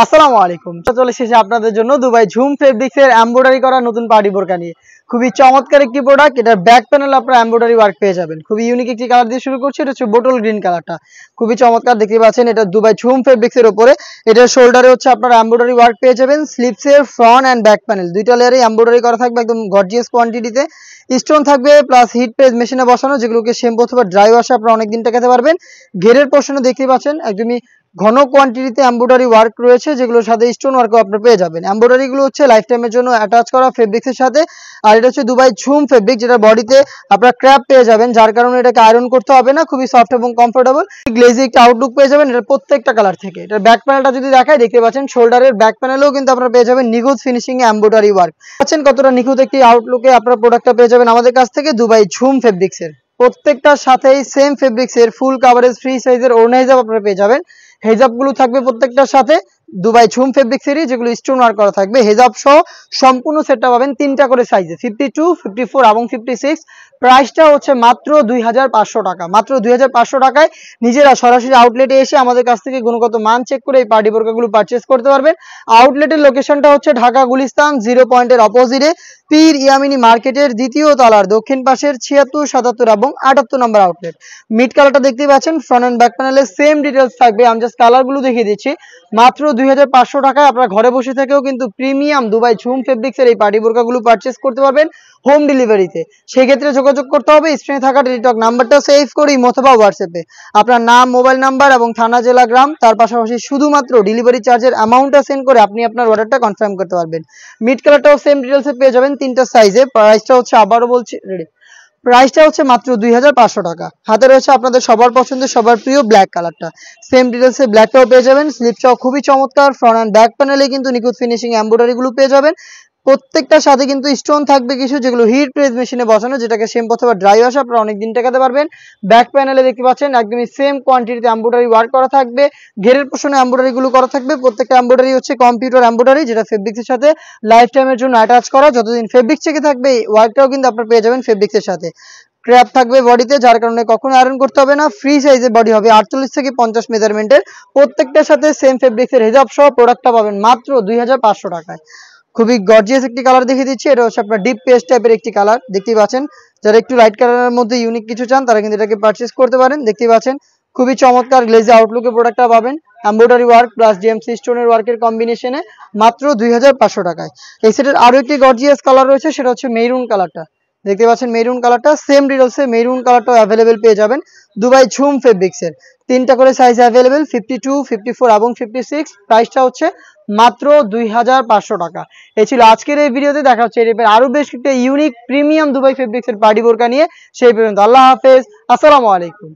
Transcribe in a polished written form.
আসসালামু আলাইকুম। চলে এসেছি আপনাদের জন্য দুবাই ঝুম ফেব্রিক্সের এমব্রয়ডারি করা নতুন পার্টি বোরকা নিয়ে। খুবই চমৎকার একটি প্রোডাক্ট। এটার ব্যাক প্যানেল আপনারা এমব্রয়ডারি ওয়ার্ক পেয়ে যাবেন। খুবই ইউনিক একটি কালার দিয়ে শুরু করছি। এটা হচ্ছে বোটল গ্রিন কালারটা। খুবই চমৎকার, দেখতে পাচ্ছেন। এটা দুবাই ঝুম ফেব্রিক্সের উপরে। এটার শোল্ডারে হচ্ছে আপনারা এমব্রয়ডারি ওয়ার্ক পেয়ে যাবেন। স্লিপসের ফ্রন্ট অ্যান্ড ব্যাক প্যানেল দুইটা লেয়ারে এমব্রয়ডারি করা থাকবে একদম গর্জিয়াস কোয়ান্টিটিতে। স্টোন থাকবে প্লাস হিট প্রেস মেশিনে বসানো, যেগুলোকে শ্যাম্পু অথবা ড্রাই ওয়াশে আপনারা অনেকদিন টেকাতে পারবেন। ঘেরের পোর্শনে দেখতে পাচ্ছেন একদমই ঘন কোয়ান্টিটিতে এমব্রয়ডারি ওয়ার্ক রয়েছে, যেগুলোর সাথে স্টোন ওয়ার্কও আপনারা পেয়ে যাবেন। এমব্রয়ডারি গুলো হচ্ছে লাইফ টাইমের জন্য অ্যাটাচ করা ফেব্রিক্সের সাথে। আর এটা হচ্ছে দুবাই ঝুম ফেব্রিক, যেটা বডিতে আপনারা ক্র্যাপ পেয়ে যাবেন, যার কারণে এটাকে আয়রন করতে হবে না। খুবই সফট এবং কমফোর্টেবল গ্লেজি একটা আউটলুক পেয়ে যাবেন এটার প্রত্যেকটা কালার থেকে। এটার ব্যাক প্যানেলটা যদি দেখায়, দেখতে পাচ্ছেন শোল্ডারের ব্যাক প্যানেলেও কিন্তু আপনারা পেয়ে যাবেন নিখুঁত ফিনিশিং এ এমব্রয়ডারি ওয়ার্ক। পাচ্ছেন কতটা নিখুঁত একটি আউটলুকে আপনারা প্রোডাক্টটা পেয়ে যাবেন আমাদের কাছ থেকে দুবাই ঝুম ফেব্রিক্সের। প্রত্যেকটার সাথেই সেম ফেব্রিক্সের ফুল কাভারেজ ফ্রি সাইজের ওড়না হিসাব আপনারা পেয়ে যাবেন। হেজাব গুলো থাকবে প্রত্যেকটার সাথে দুবাই ঝুম ফেব্রিক্সেরই, যেগুলো স্টোন ওয়ার্ক করা থাকবে। হেজাব সহ সম্পূর্ণ সেটটা পাবেন তিনটা করে সাইজে, 52, 54 এবং 56। প্রাইসটা হচ্ছে মাত্র 2500 টাকা। মাত্র 2500 টাকায় নিজেরা সরাসরি আউটলেটে এসে আমাদের কাছ থেকে গুণগত মান চেক করে এই পার্টি বোরকাগুলো পারচেস করতে পারবেন। আউটলেটের লোকেশনটা হচ্ছে ঢাকা গুলিস্তান 0 পয়েন্টের অপোজিটে পীর ইয়ামিনী মার্কেটের দ্বিতীয় তলার দক্ষিণ পাশের 76, 77 এবং 78 নম্বর আউটলেট। মিড কালারটা দেখতে পাচ্ছেন, ফ্রন্ট এন্ড ব্যাক প্যানেলে সেম ডিটেলস থাকবে। আমি জাস্ট কালারগুলো দেখিয়ে দিচ্ছি। মাত্র 2500 টাকায় আপনারা ঘরে বসে থেকেও কিন্তু প্রিমিয়াম দুবাই ঝুম ফেব্রিক্সের এই পার্টি বোরকাগুলো পারচেস করতে পারবেন হোম ডেলিভারিতে। সেই ক্ষেত্রে যোগাযোগ করতে হবে স্ক্রিনে থাকা টেলিটক নাম্বারটা সেভ করে অথবা হোয়াটসঅ্যাপে আপনার নাম, মোবাইল নাম্বার এবং থানা, জেলা, গ্রাম, তার পাশাপাশি শুধুমাত্র ডেলিভারি চার্জের অ্যামাউন্টটা সেন্ড করে আপনি আপনার অর্ডারটা কনফার্ম করতে পারবেন। মিড কালারটাও সেম ডিটেলসে পেয়ে যাবেন তিনটা সাইজে। প্রাইসটা হচ্ছে আবারও বলছি, প্রাইসটা হচ্ছে মাত্র 2500 টাকা। হাতে রয়েছে আপনাদের সবার পছন্দের সবার প্রিয় ব্ল্যাক কালারটা। সেম ডিটেলসে ব্ল্যাকটাও পেয়ে যাবেন। স্লিপটাও খুবই চমৎকার। ফ্রন্ট অ্যান্ড ব্যাক প্যানেলে কিন্তু নিখুঁত ফিনিশিং এমব্রয়ডারি গুলো পেয়ে যাবেন। প্রত্যেকটার সাথে কিন্তু স্টোন থাকবে কিছু, যেগুলো হিট প্রেস মেশিনে বসানো, যেটাকে শ্যাম্পু অথবা ড্রাই ওয়াশ আপনারা অনেকদিন টেকাতে পারবেন। ব্যাক প্যানেলে দেখতে পাচ্ছেন একদমই সেম কোয়ান্টিটিতে এমব্রয়ডারি ওয়ার্ক করা থাকবে। ঘেরের পোর্শনে এমব্রয়ডারি গুলো করা থাকবে। প্রত্যেকটা এমব্রয়ডারি হচ্ছে কম্পিউটার এমব্রয়ডারি, যেটা ফেব্রিক্সের সাথে লাইফ টাইমের জন্য অ্যাটাচ করা। যতদিন ফেব্রিক্স চেকে থাকবে এই ওয়ার্কটাও কিন্তু আপনারা পেয়ে যাবেন ফেব্রিক্সের সাথে। ক্র্যাপ থাকবে বডিতে, যার কারণে কখনো আয়রন করতে হবে না। ফ্রি সাইজের বডি হবে 48 থেকে 50 মেজারমেন্টের। প্রত্যেকটার সাথে সেম ফেব্রিক্সের হেজাব সহ প্রোডাক্টটা পাবেন মাত্র 2500 টাকায়। খুবই গর্জিয়াস একটি কালার দেখিয়ে দিচ্ছি। এটা হচ্ছে আপনার ডিপ পেস্ট টাইপের একটি কালার, দেখতেই পাচ্ছেন। যারা একটু লাইট কালারের মধ্যে ইউনিক কিছু চান তারা কিন্তু এটাকে পারচেস করতে পারেন। দেখতেই পাচ্ছেন খুবই চমৎকার গ্লেজি আউটলুকে প্রোডাক্টটা পাবেন। এমব্রয়ডারি ওয়ার্ক প্লাস জিএমসি স্টোনের ওয়ার্কের কম্বিনেশনে মাত্র 2500 টাকায়। এই সেটের আরো একটি গর্জিয়াস কালার রয়েছে, সেটা হচ্ছে মেরুন কালারটা। দেখতে পাচ্ছেন মেরুন কালারটা সেম ডিটেলসে মেরুন কালারটাও অ্যাভেলেবেল পেয়ে যাবেন দুবাই ঝুম ফেব্রিক্সের। তিনটা করে সাইজ অ্যাভেলেবেল, 52, 54 এবং 56। প্রাইসটা হচ্ছে মাত্র 2500 টাকা। এই ছিল আজকের এই ভিডিওতে। দেখা হচ্ছে এর আরো বেশ একটা ইউনিক প্রিমিয়াম দুবাই ফেব্রিক্সের পার্টি বোরকা নিয়ে। সেই পর্যন্ত আল্লাহ হাফেজ, আসসালামু আলাইকুম।